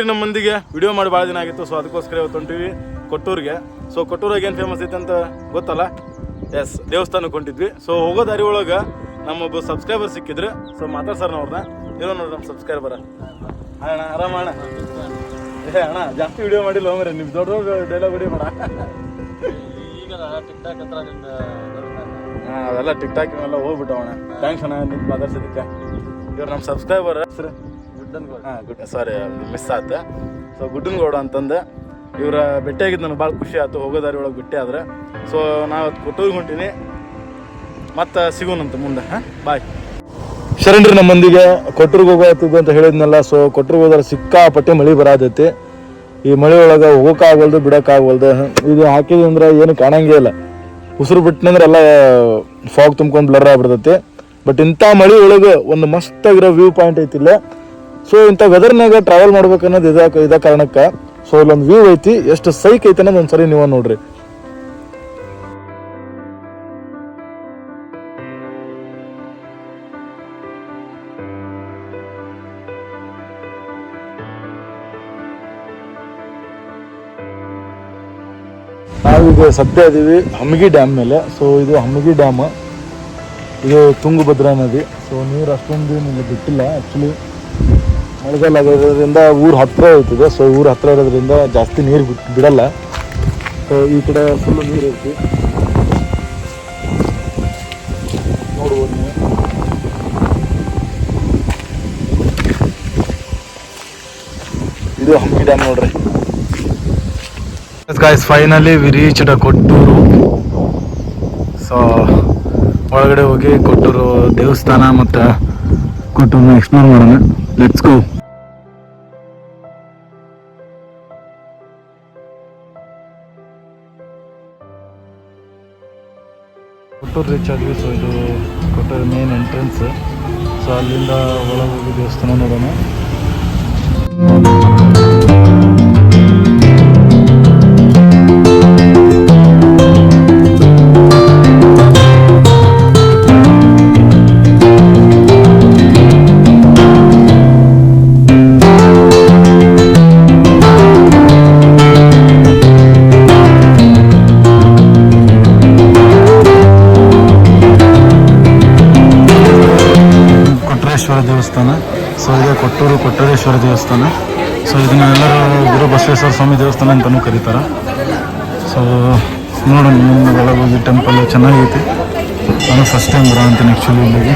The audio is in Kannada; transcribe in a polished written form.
ನಮ್ಮ ಮಂದಿಗೆ ವಿಡಿಯೋ ಮಾಡಿ ಭಾಳ ದಿನ ಆಗಿತ್ತು. ಸೊ ಅದಕ್ಕೋಸ್ಕರ ಇವತ್ತು ಹೊಂಟಿವಿ ಕೊಟ್ಟೂರಿಗೆ. ಸೊ ಕೊಟ್ಟೂರಾಗ ಏನು ಫೇಮಸ್ ಐತೆ ಅಂತ ಗೊತ್ತಲ್ಲ? ಎಸ್, ದೇವಸ್ಥಾನಕ್ಕೆ ಹೊಂಟಿದ್ವಿ. ಸೊ ಹೋಗೋ ದಾರಿ ಒಳಗೆ ನಮ್ಮೊಬ್ಬ ಸಬ್ಸ್ಕ್ರೈಬರ್ ಸಿಕ್ಕಿದ್ರು. ಸೊ ಮಾತಾಡ್ಸಾರ ಅವ್ರನ್ನ. ಇರೋ ನೋಡ್ರಿ ನಮ್ಮ ಸಬ್ಸ್ಕ್ರೈಬರ್. ಅಣ್ಣ ಆರಾಮ ಅಣ್ಣ? ಏ ಅಣ್ಣ ಜಾಸ್ತಿ ವಿಡಿಯೋ ಮಾಡಿಲ್ಲ ಹೋಗ್ರಿ, ನೀವು ದೊಡ್ಡ ದೊಡ್ಡ ಡೈಲಾಗ್ ವಿಡಿಯೋ ಮಾಡ. ಹಾಂ ಅವೆಲ್ಲ ಟಿಕ್ ಟಾಕ್ ಇವೆಲ್ಲ ಹೋಗ್ಬಿಟ್ಟವಣ್ಣ. ಥ್ಯಾಂಕ್ಸ್ ಅಣ್ಣ ನಿಮ್ಗೆ ಮಾತಾಡ್ಸೋದಕ್ಕೆ. ಇವ್ರು ನಮ್ಮ ಸಬ್ಸ್ಕ್ರೈಬರ್ ಹೆಸರು ಸಾರಿ ಮಿಸ್ ಆತ. ಸೊ ಗುಡ್ಡನಗೌಡ ಅಂತಂದು ಇವರ ಭೇಟಿಯಾಗಿದ್ದು ನನಗೆ ಭಾಳ ಖುಷಿ ಆಯ್ತು. ಹೋಗೋ ದಾರಿ ಒಳಗೆ ಭೇಟಿ ಆದ್ರೆ. ಸೊ ನಾವು ಕೊಟ್ಟೂರಿಗೆ ಹೊಂಟೀನಿ, ಮತ್ತು ಸಿಗೋಣಂತ ಮುಂದೆ. ಹಾಂ ಬಾಯ್. ಶರಣ್ರಿ ನಮ್ಮ ಮಂದಿಗೆ ಕೊಟ್ಟೂರಿಗೆ ಹೋಗೋತಿದ್ದು ಅಂತ ಹೇಳಿದ್ನಲ್ಲ. ಸೊ ಕೊಟ್ಟೂರಿಗೆ ಹೋದ್ರೆ ಸಿಕ್ಕಾಪಟ್ಟೆ ಮಳೆ ಬರತೈತಿ. ಈ ಮಳೆ ಒಳಗೆ ಹೋಗೋಕ್ಕಾಗಲ್ದು ಬಿಡೋಕ್ಕಾಗಲ್ದು. ಇದು ಹಾಕಿದಂದ್ರೆ ಏನು ಕಾಣಂಗೇ ಇಲ್ಲ. ಉಸಿರು ಬಿಟ್ಟನಂದ್ರೆ ಎಲ್ಲ ಫಾಗ್ ತುಂಬ್ಕೊಂಡು ಬ್ಲರ್ ಆಗ್ಬಿಡ್ತೈತಿ. ಬಟ್ ಇಂಥ ಮಳೆ ಒಳಗೆ ಒಂದು ಮಸ್ತಾಗಿರೋ ವ್ಯೂ ಪಾಯಿಂಟ್ ಐತಿಲ್ಲ. ಸೊ ಇಂಥ ವೆದರ್ನಾಗ ಟ್ರಾವೆಲ್ ಮಾಡ್ಬೇಕನ್ನೋದು ಇದ ಕಾರಣಕ್ಕೆ. ಸೊ ಇಲ್ಲೊಂದು ವ್ಯೂ ಐತಿ, ಎಷ್ಟು ಸೈಕ್ ಐತೆ ಅನ್ನೋದು ಒಂದ್ಸರಿ ನೀವು ನೋಡ್ರಿ. ನಾವೀಗ ಸದ್ಯ ಇದೀವಿ ಹಮ್ಮಗಿ ಡ್ಯಾಮ್ ಮೇಲೆ. ಸೊ ಇದು ಹಮ್ಮಗಿ ಡ್ಯಾಮ್, ಇದು ತುಂಗಭದ್ರಾ ನದಿ. ಸೊ ನೀರು ಅಷ್ಟೊಂದು ಏನಿಲ್ಲ, ಬಿಟ್ಟಿಲ್ಲ. ಆ್ಯಕ್ಚುಲಿ ಮಳೆಗಾಲ ಆಗೋದ್ರಿಂದ ಊರು ಹತ್ತಿರ ಇರ್ತದೆ. ಸೊ ಊರು ಹತ್ತಿರ ಇರೋದ್ರಿಂದ ಜಾಸ್ತಿ ನೀರು ಬಿಡಲ್ಲ. ಸೊ ಈ ಕಡೆ ಫುಲ್ಲು ನೀರು ಐತಿ, ನೋಡ್ಬೋದು ನೀವು. ಇದು ಹಮ್ಮಗಿ ಡ್ಯಾಮ್ ನೋಡ್ರಿ. Guys finally we reached Kottur. So ಒಳಗಡೆ ಹೋಗಿ ಕೊಟ್ಟೂರು ದೇವಸ್ಥಾನ ಮತ್ತು ಕೊಟ್ಟೂರನ್ನ ಎಕ್ಸ್ಪ್ಲೋರ್ ಮಾಡೋಣ. Let's go. ಕೊಟ್ಟೂರು ರೀಚ್ ಆದ್ವಿ. ಸೊ ಇದು ಕೊಟ್ಟೂರು ಮೇನ್ ಎಂಟ್ರೆನ್ಸ್. ಸೊ ಅಲ್ಲಿಂದ ಒಳಗೆ ಹೋಗಿ ದೇವಸ್ಥಾನ ನೋಡೋಣ. ದೇವಸ್ಥಾನ. ಸೊ ಇದೆ ಕೊಟ್ಟೂರೇಶ್ವರ ದೇವಸ್ಥಾನ. ಸೊ ಇದನ್ನ ಎಲ್ಲರೂ ಗುರು ಬಸವೇಶ್ವರ ಸ್ವಾಮಿ ದೇವಸ್ಥಾನ ಅಂತಲೂ ಕರೀತಾರೆ. ಸೊ ನೋಡೋಣ ಒಳಗೆ ಹೋಗಿ ಟೆಂಪಲ್ ಚೆನ್ನಾಗೈತಿ. ನಾನು ಫಸ್ಟ್ ಟೈಮ್ ಬರೋ ಅಂತೀನಿ ಆ್ಯಕ್ಚುಲಿ ಇಲ್ಲಿಗೆ.